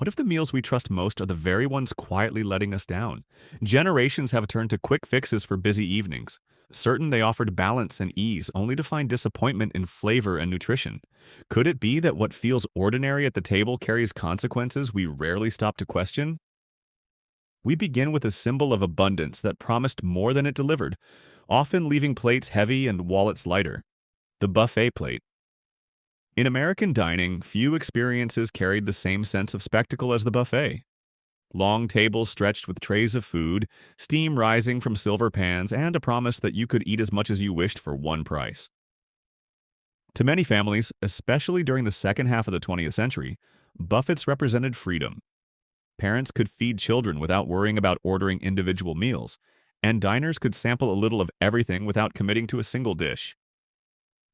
What if the meals we trust most are the very ones quietly letting us down? Generations have turned to quick fixes for busy evenings, certain they offered balance and ease, only to find disappointment in flavor and nutrition. Could it be that what feels ordinary at the table carries consequences we rarely stop to question? We begin with a symbol of abundance that promised more than it delivered, often leaving plates heavy and wallets lighter: the buffet plate. In American dining, few experiences carried the same sense of spectacle as the buffet. Long tables stretched with trays of food, steam rising from silver pans, and a promise that you could eat as much as you wished for one price. To many families, especially during the second half of the 20th century, buffets represented freedom. Parents could feed children without worrying about ordering individual meals, and diners could sample a little of everything without committing to a single dish.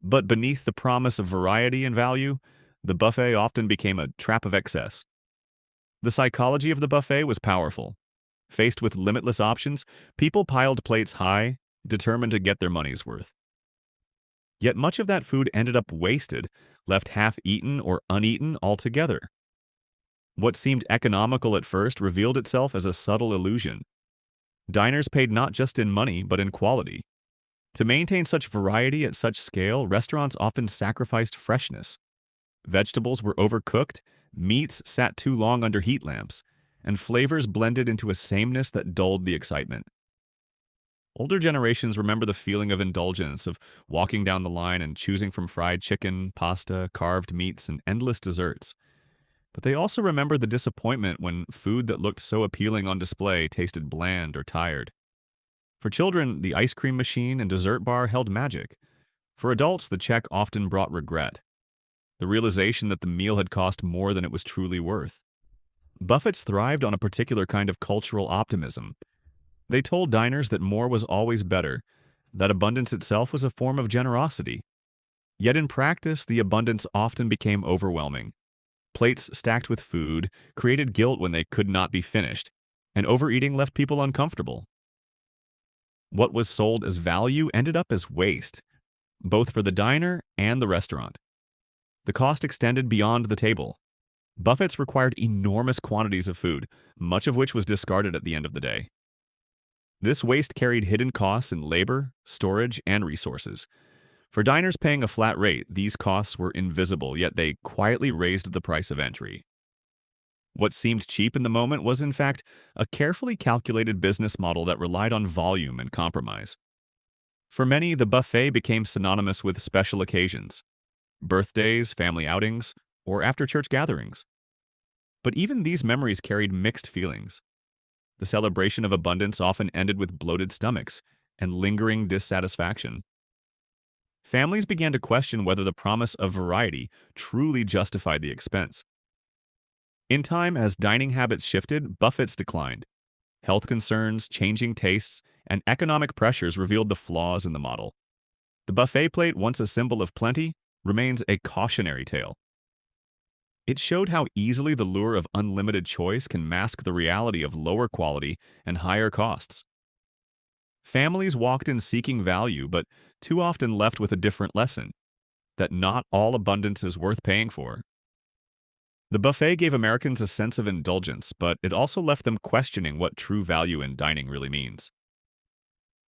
But beneath the promise of variety and value, the buffet often became a trap of excess. The psychology of the buffet was powerful. Faced with limitless options, people piled plates high, determined to get their money's worth. Yet much of that food ended up wasted, left half-eaten or uneaten altogether. What seemed economical at first revealed itself as a subtle illusion. Diners paid not just in money, but in quality. To maintain such variety at such scale, restaurants often sacrificed freshness. Vegetables were overcooked, meats sat too long under heat lamps, and flavors blended into a sameness that dulled the excitement. Older generations remember the feeling of indulgence, of walking down the line and choosing from fried chicken, pasta, carved meats, and endless desserts. But they also remember the disappointment when food that looked so appealing on display tasted bland or tired. For children, the ice cream machine and dessert bar held magic. For adults, the check often brought regret, the realization that the meal had cost more than it was truly worth. Buffets thrived on a particular kind of cultural optimism. They told diners that more was always better, that abundance itself was a form of generosity. Yet in practice, the abundance often became overwhelming. Plates stacked with food created guilt when they could not be finished, and overeating left people uncomfortable. What was sold as value ended up as waste, both for the diner and the restaurant. The cost extended beyond the table. Buffets required enormous quantities of food, much of which was discarded at the end of the day. This waste carried hidden costs in labor, storage, and resources. For diners paying a flat rate, these costs were invisible, yet they quietly raised the price of entry. What seemed cheap in the moment was, in fact, a carefully calculated business model that relied on volume and compromise. For many, the buffet became synonymous with special occasions: birthdays, family outings, or after-church gatherings. But even these memories carried mixed feelings. The celebration of abundance often ended with bloated stomachs and lingering dissatisfaction. Families began to question whether the promise of variety truly justified the expense. In time, as dining habits shifted, buffets declined. Health concerns, changing tastes, and economic pressures revealed the flaws in the model. The buffet plate, once a symbol of plenty, remains a cautionary tale. It showed how easily the lure of unlimited choice can mask the reality of lower quality and higher costs. Families walked in seeking value, but too often left with a different lesson: that not all abundance is worth paying for. The buffet gave Americans a sense of indulgence, but it also left them questioning what true value in dining really means.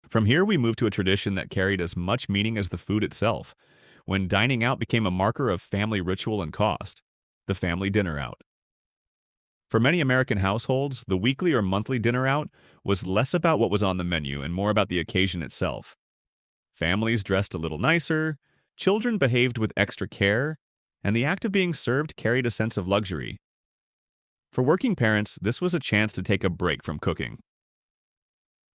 From here, we move to a tradition that carried as much meaning as the food itself, when dining out became a marker of family ritual and cost: the family dinner out. For many American households, the weekly or monthly dinner out was less about what was on the menu and more about the occasion itself. Families dressed a little nicer, children behaved with extra care, and the act of being served carried a sense of luxury. For working parents, this was a chance to take a break from cooking.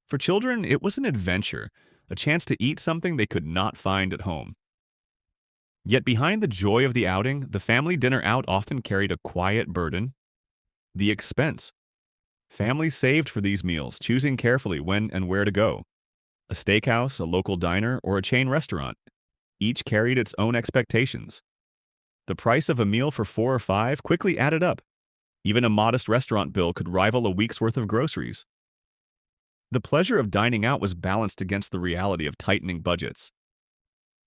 For children, it was an adventure, a chance to eat something they could not find at home. Yet behind the joy of the outing, the family dinner out often carried a quiet burden: the expense. Families saved for these meals, choosing carefully when and where to go. A steakhouse, a local diner, or a chain restaurant. Each carried its own expectations. The price of a meal for 4 or 5 quickly added up. Even a modest restaurant bill could rival a week's worth of groceries. The pleasure of dining out was balanced against the reality of tightening budgets.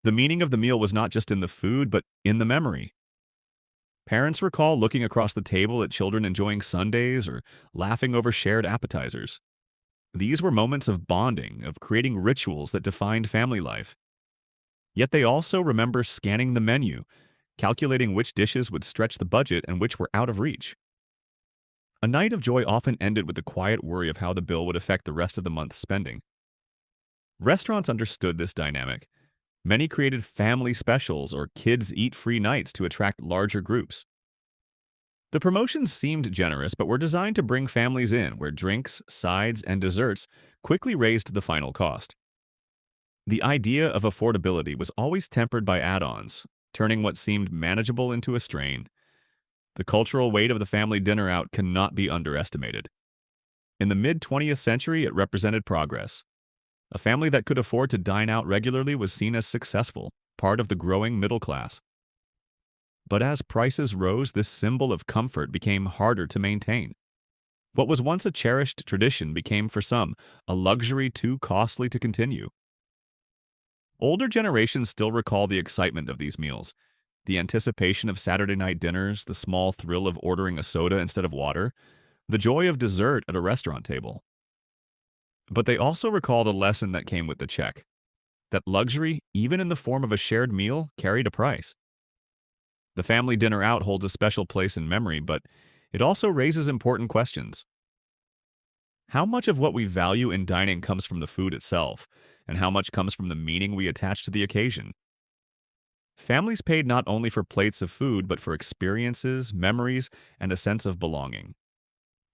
The meaning of the meal was not just in the food, but in the memory. Parents recall looking across the table at children enjoying sundaes or laughing over shared appetizers. These were moments of bonding, of creating rituals that defined family life. Yet they also remember scanning the menu, calculating which dishes would stretch the budget and which were out of reach. A night of joy often ended with the quiet worry of how the bill would affect the rest of the month's spending. Restaurants understood this dynamic. Many created family specials or kids eat free nights to attract larger groups. The promotions seemed generous but were designed to bring families in, where drinks, sides, and desserts quickly raised the final cost. The idea of affordability was always tempered by add-ons, turning what seemed manageable into a strain. The cultural weight of the family dinner out cannot be underestimated. In the mid-20th century, it represented progress. A family that could afford to dine out regularly was seen as successful, part of the growing middle class. But as prices rose, this symbol of comfort became harder to maintain. What was once a cherished tradition became, for some, a luxury too costly to continue. Older generations still recall the excitement of these meals, the anticipation of Saturday night dinners, the small thrill of ordering a soda instead of water, the joy of dessert at a restaurant table. But they also recall the lesson that came with the check, that luxury, even in the form of a shared meal, carried a price. The family dinner out holds a special place in memory, but it also raises important questions. How much of what we value in dining comes from the food itself, and how much comes from the meaning we attach to the occasion? Families paid not only for plates of food, but for experiences, memories, and a sense of belonging.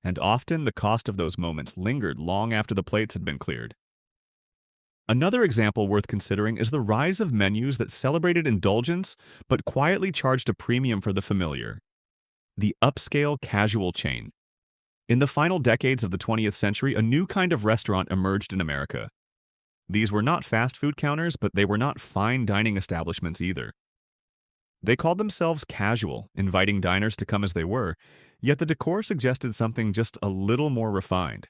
And often the cost of those moments lingered long after the plates had been cleared. Another example worth considering is the rise of menus that celebrated indulgence but quietly charged a premium for the familiar. The upscale casual chain. In the final decades of the 20th century, a new kind of restaurant emerged in America. These were not fast food counters, but they were not fine dining establishments either. They called themselves casual, inviting diners to come as they were, yet the decor suggested something just a little more refined.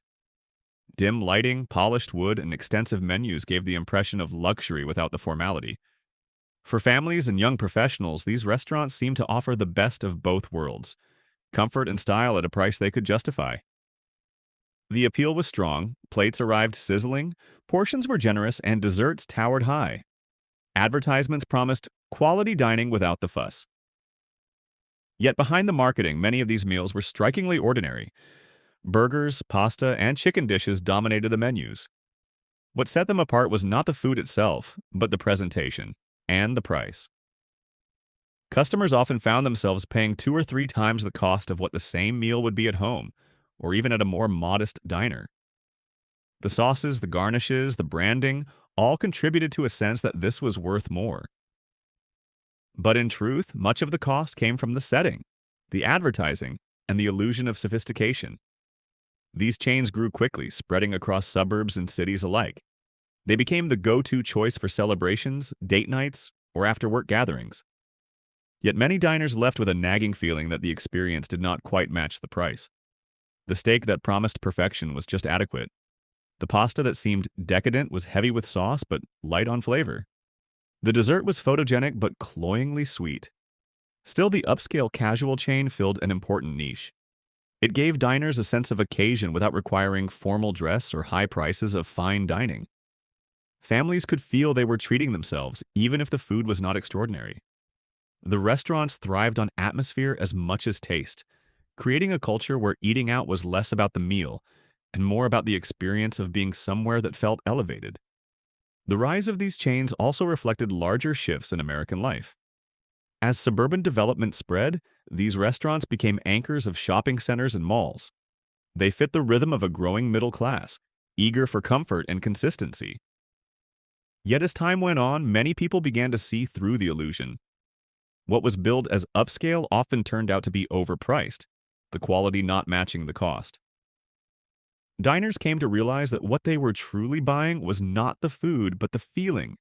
Dim lighting, polished wood, and extensive menus gave the impression of luxury without the formality. For families and young professionals, these restaurants seemed to offer the best of both worlds, comfort and style at a price they could justify. The appeal was strong, plates arrived sizzling, portions were generous, and desserts towered high. Advertisements promised quality dining without the fuss. Yet behind the marketing, many of these meals were strikingly ordinary. Burgers, pasta, and chicken dishes dominated the menus. What set them apart was not the food itself, but the presentation and the price. Customers often found themselves paying 2 or 3 times the cost of what the same meal would be at home, or even at a more modest diner. The sauces, the garnishes, the branding, all contributed to a sense that this was worth more. But in truth, much of the cost came from the setting, the advertising, and the illusion of sophistication. These chains grew quickly, spreading across suburbs and cities alike. They became the go-to choice for celebrations, date nights, or after-work gatherings. Yet many diners left with a nagging feeling that the experience did not quite match the price. The steak that promised perfection was just adequate. The pasta that seemed decadent was heavy with sauce but light on flavor. The dessert was photogenic but cloyingly sweet. Still, the upscale casual chain filled an important niche. It gave diners a sense of occasion without requiring formal dress or high prices of fine dining. Families could feel they were treating themselves, even if the food was not extraordinary. The restaurants thrived on atmosphere as much as taste, creating a culture where eating out was less about the meal and more about the experience of being somewhere that felt elevated. The rise of these chains also reflected larger shifts in American life. As suburban development spread, these restaurants became anchors of shopping centers and malls. They fit the rhythm of a growing middle class, eager for comfort and consistency. Yet as time went on, many people began to see through the illusion. What was billed as upscale often turned out to be overpriced, the quality not matching the cost. Diners came to realize that what they were truly buying was not the food, but the feeling,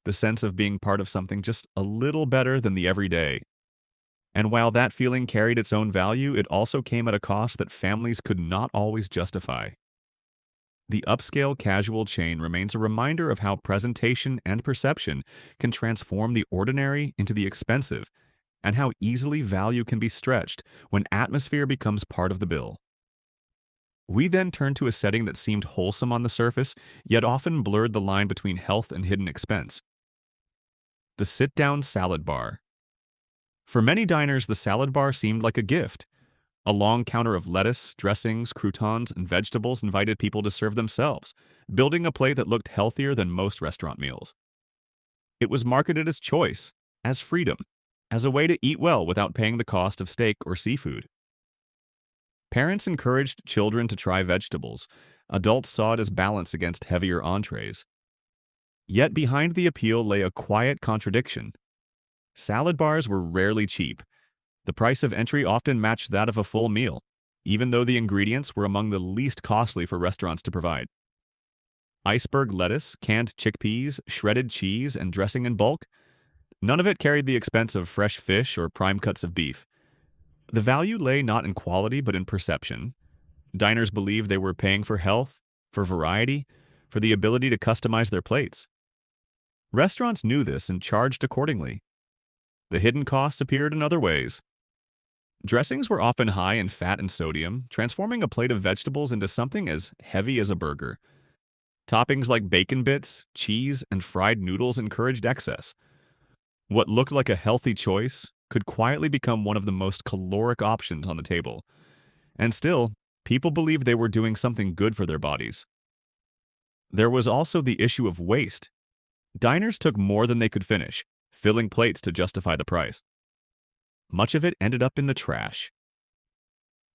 the sense of being part of something just a little better than the everyday. And while that feeling carried its own value, it also came at a cost that families could not always justify. The upscale casual chain remains a reminder of how presentation and perception can transform the ordinary into the expensive and how easily value can be stretched when atmosphere becomes part of the bill. We then turned to a setting that seemed wholesome on the surface, yet often blurred the line between health and hidden expense. The sit-down salad bar. For many diners, the salad bar seemed like a gift. A long counter of lettuce, dressings, croutons, and vegetables invited people to serve themselves, building a plate that looked healthier than most restaurant meals. It was marketed as choice, as freedom, as a way to eat well without paying the cost of steak or seafood. Parents encouraged children to try vegetables. Adults saw it as balance against heavier entrees. Yet behind the appeal lay a quiet contradiction. Salad bars were rarely cheap. The price of entry often matched that of a full meal, even though the ingredients were among the least costly for restaurants to provide. Iceberg lettuce, canned chickpeas, shredded cheese, and dressing in bulk, none of it carried the expense of fresh fish or prime cuts of beef. The value lay not in quality but in perception. Diners believed they were paying for health, for variety, for the ability to customize their plates. Restaurants knew this and charged accordingly. The hidden costs appeared in other ways. Dressings were often high in fat and sodium, transforming a plate of vegetables into something as heavy as a burger. Toppings like bacon bits, cheese, and fried noodles encouraged excess. What looked like a healthy choice could quietly become one of the most caloric options on the table. And still, people believed they were doing something good for their bodies. There was also the issue of waste. Diners took more than they could finish, filling plates to justify the price. Much of it ended up in the trash.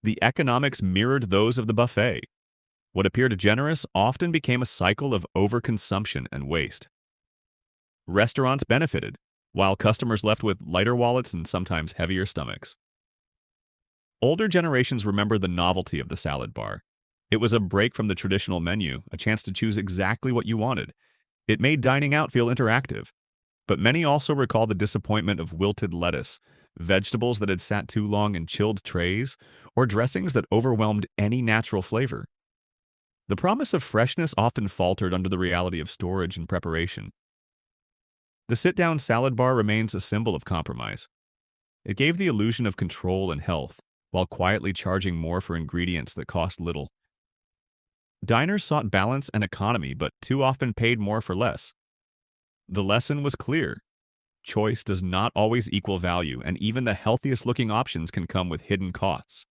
The economics mirrored those of the buffet. What appeared generous often became a cycle of overconsumption and waste. Restaurants benefited, while customers left with lighter wallets and sometimes heavier stomachs. Older generations remember the novelty of the salad bar. It was a break from the traditional menu, a chance to choose exactly what you wanted. It made dining out feel interactive. But many also recall the disappointment of wilted lettuce, vegetables that had sat too long in chilled trays, or dressings that overwhelmed any natural flavor. The promise of freshness often faltered under the reality of storage and preparation. The sit-down salad bar remains a symbol of compromise. It gave the illusion of control and health, while quietly charging more for ingredients that cost little. Diners sought balance and economy, but too often paid more for less. The lesson was clear. Choice does not always equal value, and even the healthiest-looking options can come with hidden costs.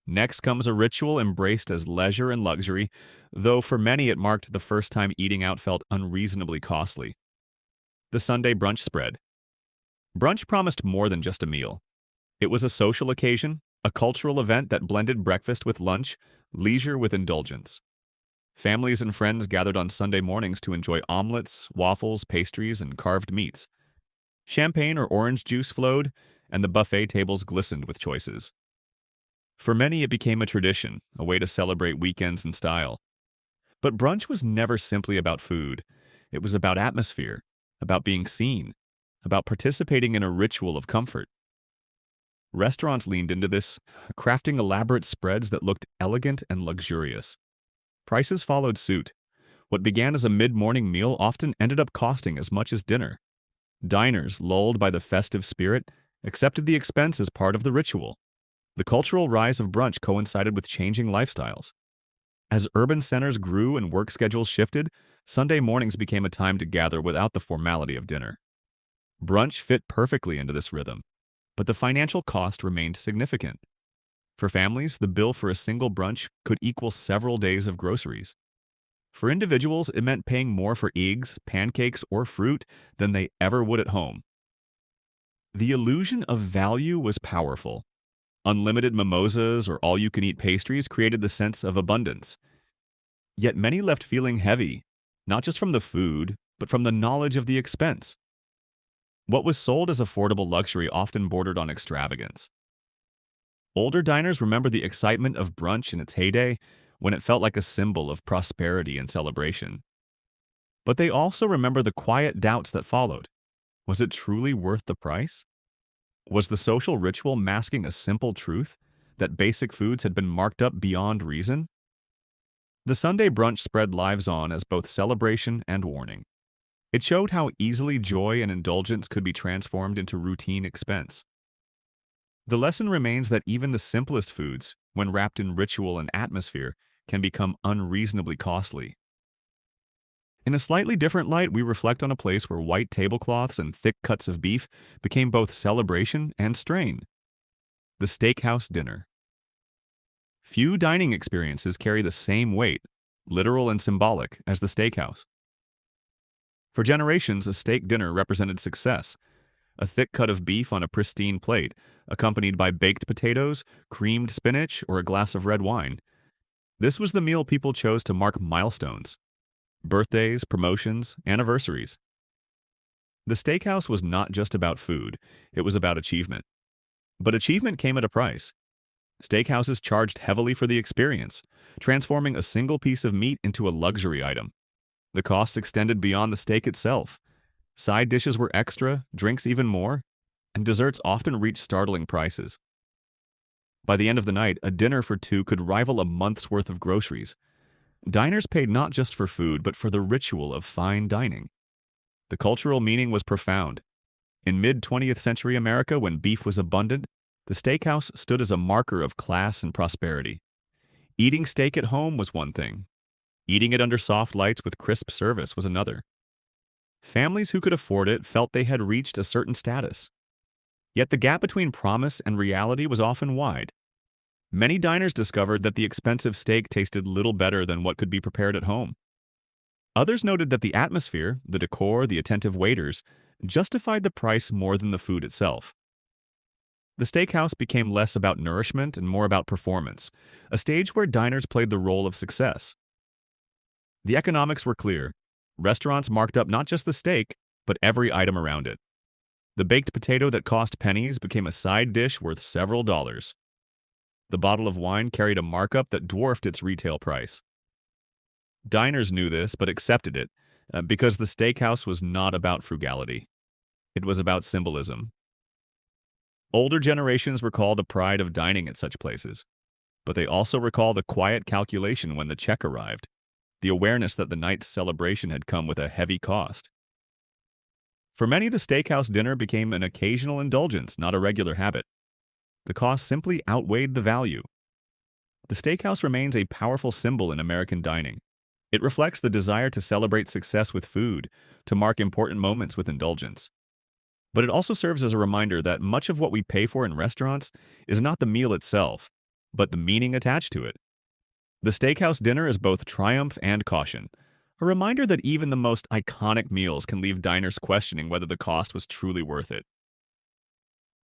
Next comes a ritual embraced as leisure and luxury, though for many it marked the first time eating out felt unreasonably costly. The Sunday brunch spread. Brunch promised more than just a meal. It was a social occasion, a cultural event that blended breakfast with lunch, leisure with indulgence. Families and friends gathered on Sunday mornings to enjoy omelets, waffles, pastries, and carved meats. Champagne or orange juice flowed, and the buffet tables glistened with choices. For many, it became a tradition, a way to celebrate weekends in style. But brunch was never simply about food. It was about atmosphere, about being seen, about participating in a ritual of comfort. Restaurants leaned into this, crafting elaborate spreads that looked elegant and luxurious. Prices followed suit. What began as a mid-morning meal often ended up costing as much as dinner. Diners, lulled by the festive spirit, accepted the expense as part of the ritual. The cultural rise of brunch coincided with changing lifestyles. As urban centers grew and work schedules shifted, Sunday mornings became a time to gather without the formality of dinner. Brunch fit perfectly into this rhythm, but the financial cost remained significant. For families, the bill for a single brunch could equal several days of groceries. For individuals, it meant paying more for eggs, pancakes, or fruit than they ever would at home. The illusion of value was powerful. Unlimited mimosas or all-you-can-eat pastries created the sense of abundance. Yet many left feeling heavy, not just from the food, but from the knowledge of the expense. What was sold as affordable luxury often bordered on extravagance. Older diners remember the excitement of brunch in its heyday, when it felt like a symbol of prosperity and celebration. But they also remember the quiet doubts that followed. Was it truly worth the price? Was the social ritual masking a simple truth, that basic foods had been marked up beyond reason? The Sunday brunch spread lives on as both celebration and warning. It showed how easily joy and indulgence could be transformed into routine expense. The lesson remains that even the simplest foods, when wrapped in ritual and atmosphere, can become unreasonably costly. In a slightly different light, we reflect on a place where white tablecloths and thick cuts of beef became both celebration and strain. The steakhouse dinner. Few dining experiences carry the same weight, literal and symbolic, as the steakhouse. For generations, a steak dinner represented success. A thick cut of beef on a pristine plate, accompanied by baked potatoes, creamed spinach, or a glass of red wine. This was the meal people chose to mark milestones: birthdays, promotions, anniversaries. The steakhouse was not just about food, it was about achievement. But achievement came at a price. Steakhouses charged heavily for the experience, transforming a single piece of meat into a luxury item. The costs extended beyond the steak itself. Side dishes were extra, drinks even more, and desserts often reached startling prices. By the end of the night, a dinner for two could rival a month's worth of groceries. Diners paid not just for food, but for the ritual of fine dining. The cultural meaning was profound. In mid-20th century America, when beef was abundant, the steakhouse stood as a marker of class and prosperity. Eating steak at home was one thing. Eating it under soft lights with crisp service was another. Families who could afford it felt they had reached a certain status. Yet the gap between promise and reality was often wide. Many diners discovered that the expensive steak tasted little better than what could be prepared at home. Others noted that the atmosphere, the decor, the attentive waiters, justified the price more than the food itself. The steakhouse became less about nourishment and more about performance, a stage where diners played the role of success. The economics were clear. Restaurants marked up not just the steak, but every item around it. The baked potato that cost pennies became a side dish worth several dollars. The bottle of wine carried a markup that dwarfed its retail price. Diners knew this but accepted it because the steakhouse was not about frugality. It was about symbolism. Older generations recall the pride of dining at such places, but they also recall the quiet calculation when the check arrived, the awareness that the night's celebration had come with a heavy cost. For many, the steakhouse dinner became an occasional indulgence, not a regular habit. The cost simply outweighed the value. The steakhouse remains a powerful symbol in American dining. It reflects the desire to celebrate success with food, to mark important moments with indulgence. But it also serves as a reminder that much of what we pay for in restaurants is not the meal itself, but the meaning attached to it. The steakhouse dinner is both triumph and caution, a reminder that even the most iconic meals can leave diners questioning whether the cost was truly worth it.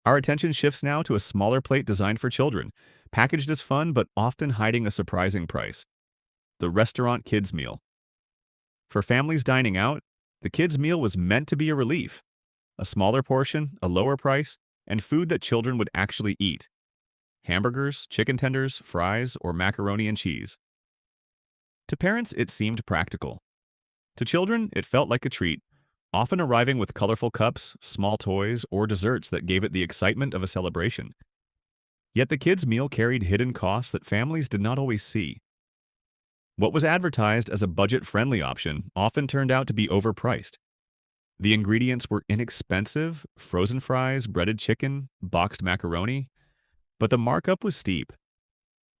Our attention shifts now to a smaller plate designed for children, packaged as fun but often hiding a surprising price: the restaurant kids' meal. For families dining out, the kids' meal was meant to be a relief: a smaller portion, a lower price, and food that children would actually eat: hamburgers, chicken tenders, fries, or macaroni and cheese. To parents, it seemed practical. To children, it felt like a treat, often arriving with colorful cups, small toys, or desserts that gave it the excitement of a celebration. Yet the kids' meal carried hidden costs that families did not always see. What was advertised as a budget-friendly option often turned out to be overpriced. The ingredients were inexpensive: frozen fries, breaded chicken, boxed macaroni. But the markup was steep.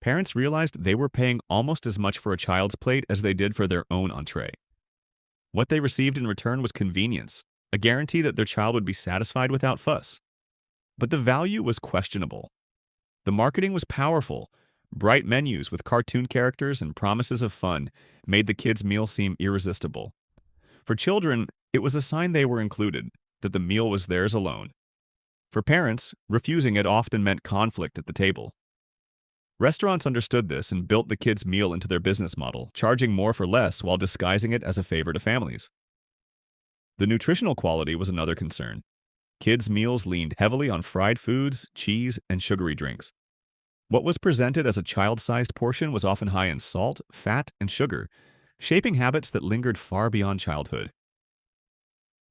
Parents realized they were paying almost as much for a child's plate as they did for their own entree. What they received in return was convenience, a guarantee that their child would be satisfied without fuss. But the value was questionable. The marketing was powerful. Bright menus with cartoon characters and promises of fun made the kids' meal seem irresistible. For children, it was a sign they were included, that the meal was theirs alone. For parents, refusing it often meant conflict at the table. Restaurants understood this and built the kids' meal into their business model, charging more for less while disguising it as a favor to families. The nutritional quality was another concern. Kids' meals leaned heavily on fried foods, cheese, and sugary drinks. What was presented as a child-sized portion was often high in salt, fat, and sugar, shaping habits that lingered far beyond childhood.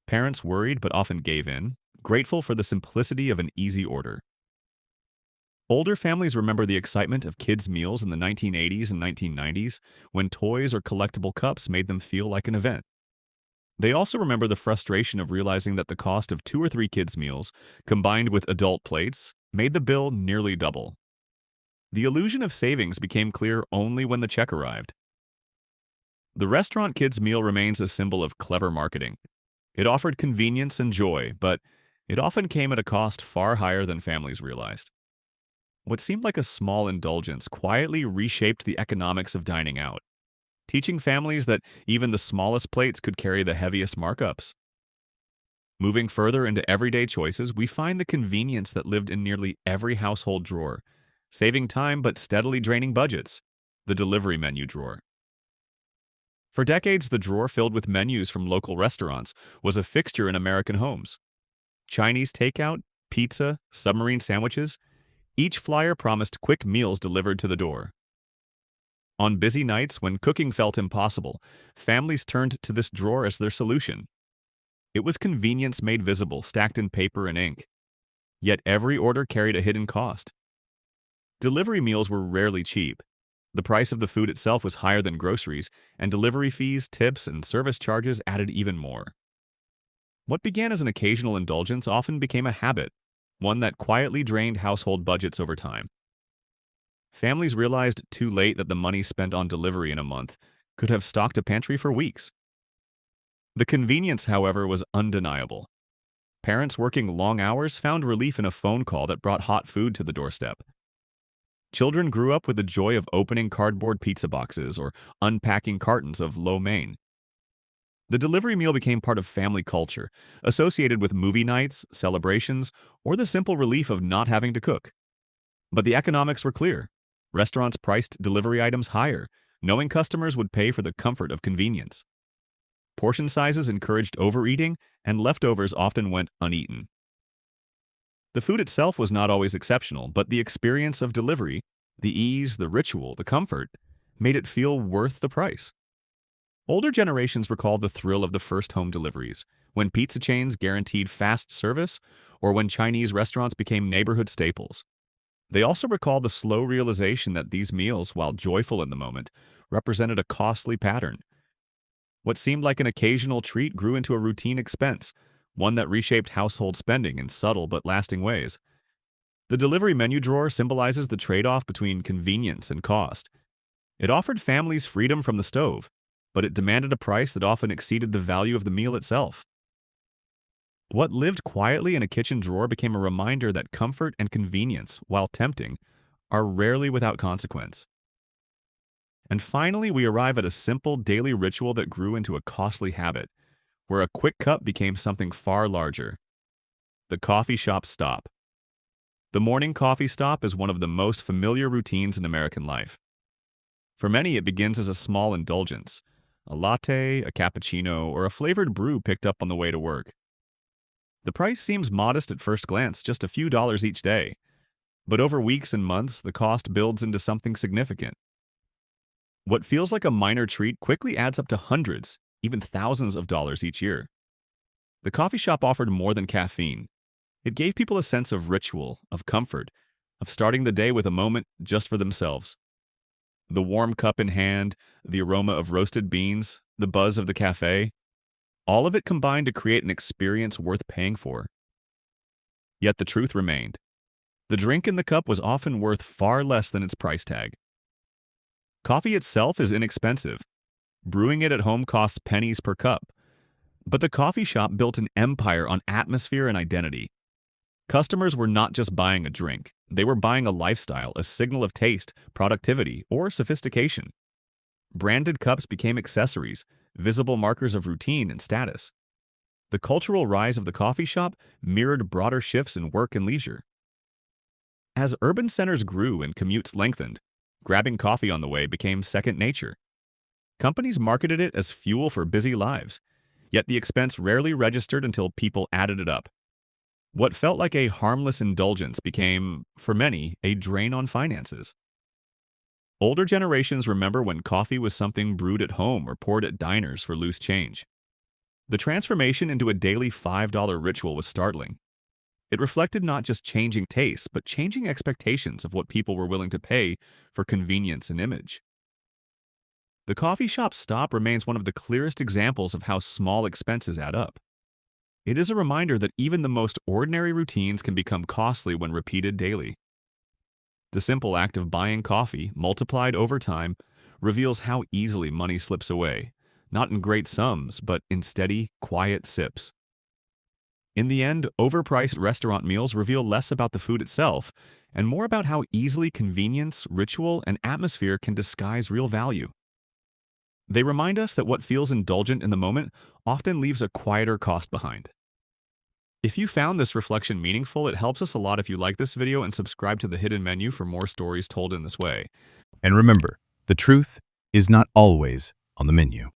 Parents worried but often gave in, grateful for the simplicity of an easy order. Older families remember the excitement of kids' meals in the 1980s and 1990s, when toys or collectible cups made them feel like an event. They also remember the frustration of realizing that the cost of 2 or 3 kids' meals, combined with adult plates, made the bill nearly double. The illusion of savings became clear only when the check arrived. The restaurant kids' meal remains a symbol of clever marketing. It offered convenience and joy, but it often came at a cost far higher than families realized. What seemed like a small indulgence quietly reshaped the economics of dining out, teaching families that even the smallest plates could carry the heaviest markups. Moving further into everyday choices, we find the convenience that lived in nearly every household drawer, saving time but steadily draining budgets: the delivery menu drawer. For decades, the drawer filled with menus from local restaurants was a fixture in American homes. Chinese takeout, pizza, submarine sandwiches, each flyer promised quick meals delivered to the door. On busy nights when cooking felt impossible, families turned to this drawer as their solution. It was convenience made visible, stacked in paper and ink. Yet every order carried a hidden cost. Delivery meals were rarely cheap. The price of the food itself was higher than groceries, and delivery fees, tips, and service charges added even more. What began as an occasional indulgence often became a habit, one that quietly drained household budgets over time. Families realized too late that the money spent on delivery in a month could have stocked a pantry for weeks. The convenience, however, was undeniable. Parents working long hours found relief in a phone call that brought hot food to the doorstep. Children grew up with the joy of opening cardboard pizza boxes or unpacking cartons of lo mein. The delivery meal became part of family culture, associated with movie nights, celebrations, or the simple relief of not having to cook. But the economics were clear. Restaurants priced delivery items higher, knowing customers would pay for the comfort of convenience. Portion sizes encouraged overeating, and leftovers often went uneaten. The food itself was not always exceptional, but the experience of delivery, the ease, the ritual, the comfort, made it feel worth the price. Older generations recall the thrill of the first home deliveries, when pizza chains guaranteed fast service, or when Chinese restaurants became neighborhood staples. They also recall the slow realization that these meals, while joyful in the moment, represented a costly pattern. What seemed like an occasional treat grew into a routine expense, one that reshaped household spending in subtle but lasting ways. The delivery menu drawer symbolizes the trade-off between convenience and cost. It offered families freedom from the stove, but it demanded a price that often exceeded the value of the meal itself. What lived quietly in a kitchen drawer became a reminder that comfort and convenience, while tempting, are rarely without consequence. And finally, we arrive at a simple daily ritual that grew into a costly habit, where a quick cup became something far larger: the coffee shop stop. The morning coffee stop is one of the most familiar routines in American life. For many, it begins as a small indulgence: a latte, a cappuccino, or a flavored brew picked up on the way to work. The price seems modest at first glance, just a few dollars each day. But over weeks and months, the cost builds into something significant. What feels like a minor treat quickly adds up to hundreds, even thousands of dollars each year. The coffee shop offered more than caffeine. It gave people a sense of ritual, of comfort, of starting the day with a moment just for themselves. The warm cup in hand, the aroma of roasted beans, the buzz of the cafe, all of it combined to create an experience worth paying for. Yet the truth remained: the drink in the cup was often worth far less than its price tag. Coffee itself is inexpensive. Brewing it at home costs pennies per cup. But the coffee shop built an empire on atmosphere and identity. Customers were not just buying a drink. They were buying a lifestyle, a signal of taste, productivity, or sophistication. Branded cups became accessories, visible markers of routine and status. The cultural rise of the coffee shop mirrored broader shifts in work and leisure. As urban centers grew and commutes lengthened, grabbing coffee on the way became second nature. Companies marketed it as fuel for busy lives, yet the expense rarely registered until people added it up. What felt like a harmless indulgence became, for many, a drain on finances. Older generations remember when coffee was something brewed at home or poured at diners for loose change. The transformation into a daily $5 ritual was startling. It reflected not just changing tastes, but changing expectations of what people were willing to pay for convenience and image. The coffee shop stop remains one of the clearest examples of how small expenses add up. It is a reminder that even the most ordinary routines can become costly when repeated daily. The simple act of buying coffee, multiplied over time, reveals how easily money slips away, not in great sums, but in steady, quiet sips. In the end, overpriced restaurant meals reveal less about the food itself and more about how easily convenience, ritual, and atmosphere can disguise real value. They remind us that what feels indulgent in the moment often leaves a quieter cost behind. If you found this reflection meaningful, it helps us a lot if you like this video and subscribe to the Hidden Menu for more stories told in this way. And remember, the truth is not always on the menu.